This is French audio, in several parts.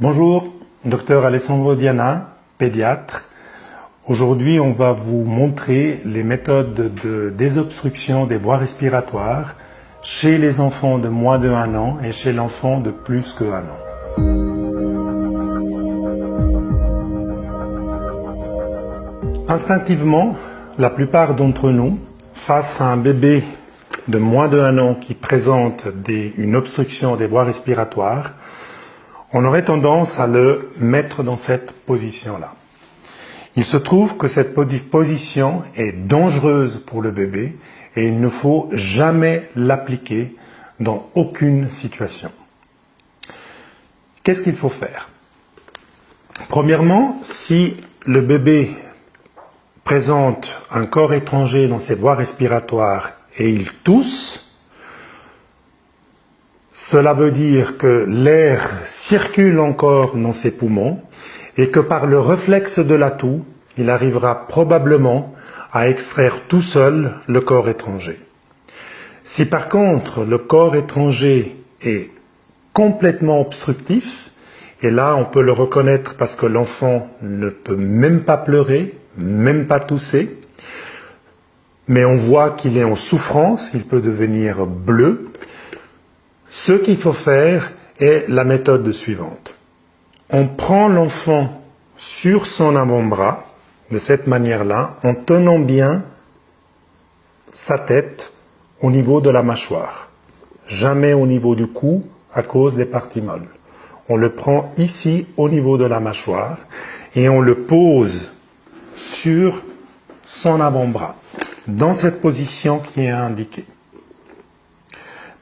Bonjour, docteur Alessandro Diana, pédiatre. Aujourd'hui, on va vous montrer les méthodes de désobstruction des voies respiratoires chez les enfants de moins de 1 an et chez l'enfant de plus que 1 an. Instinctivement, la plupart d'entre nous, face à un bébé de moins de 1 an qui présente une obstruction des voies respiratoires, on aurait tendance à le mettre dans cette position-là. Il se trouve que cette position est dangereuse pour le bébé et il ne faut jamais l'appliquer dans aucune situation. Qu'est-ce qu'il faut faire? Premièrement, si le bébé présente un corps étranger dans ses voies respiratoires et il tousse, cela veut dire que l'air circule encore dans ses poumons et que par le réflexe de la toux, il arrivera probablement à extraire tout seul le corps étranger. Si par contre le corps étranger est complètement obstructif, et là on peut le reconnaître parce que l'enfant ne peut même pas pleurer, même pas tousser, mais on voit qu'il est en souffrance, il peut devenir bleu. Ce qu'il faut faire est la méthode suivante. On prend l'enfant sur son avant-bras, de cette manière-là, en tenant bien sa tête au niveau de la mâchoire. Jamais au niveau du cou à cause des parties molles. On le prend ici au niveau de la mâchoire et on le pose sur son avant-bras, dans cette position qui est indiquée.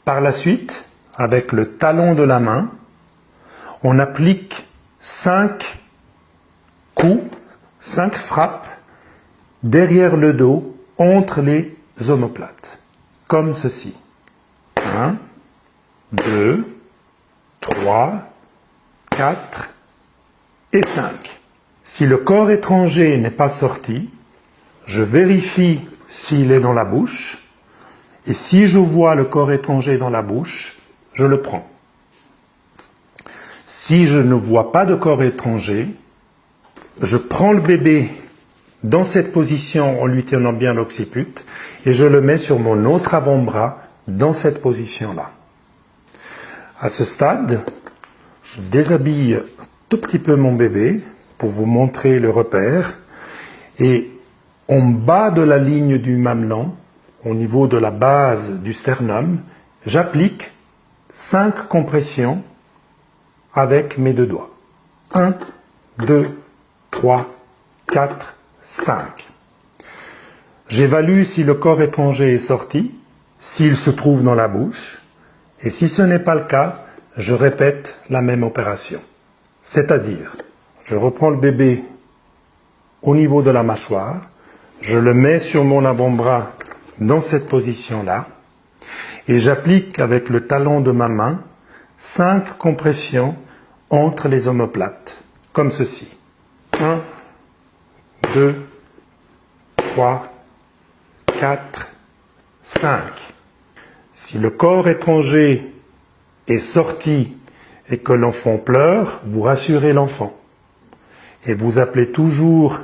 Par la suite, avec le talon de la main, on applique 5 coups, 5 frappes derrière le dos, entre les omoplates, comme ceci. 1, 2, 3, 4 et 5. Si le corps étranger n'est pas sorti, je vérifie s'il est dans la bouche, et si je vois le corps étranger dans la bouche, je le prends. Si je ne vois pas de corps étranger, je prends le bébé dans cette position en lui tenant bien l'occiput et je le mets sur mon autre avant-bras dans cette position-là. À ce stade, je déshabille un tout petit peu mon bébé pour vous montrer le repère et en bas de la ligne du mamelon, au niveau de la base du sternum, j'applique 5 compressions avec mes 2 doigts. 1, 2, 3, 4, 5. J'évalue si le corps étranger est sorti, s'il se trouve dans la bouche, et si ce n'est pas le cas, je répète la même opération. C'est-à-dire, je reprends le bébé au niveau de la mâchoire, je le mets sur mon avant-bras dans cette position-là, et j'applique avec le talon de ma main 5 compressions entre les omoplates, comme ceci. 1, 2, 3, 4, 5. Si le corps étranger est sorti et que l'enfant pleure, vous rassurez l'enfant. Et vous appelez toujours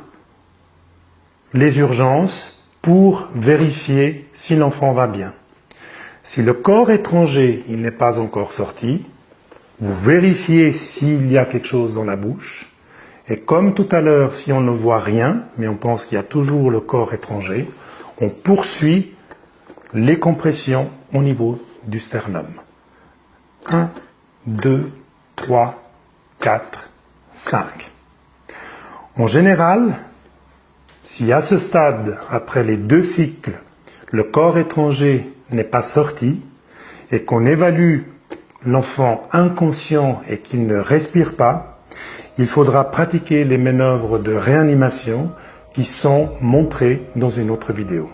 les urgences pour vérifier si l'enfant va bien. Si le corps étranger n'est pas encore sorti, vous vérifiez s'il y a quelque chose dans la bouche. Et comme tout à l'heure, si on ne voit rien, mais on pense qu'il y a toujours le corps étranger, on poursuit les compressions au niveau du sternum. 1, 2, 3, 4, 5. En général, si à ce stade, après les 2 cycles, le corps étranger n'est pas sorti et qu'on évalue l'enfant inconscient et qu'il ne respire pas, il faudra pratiquer les manœuvres de réanimation qui sont montrées dans une autre vidéo.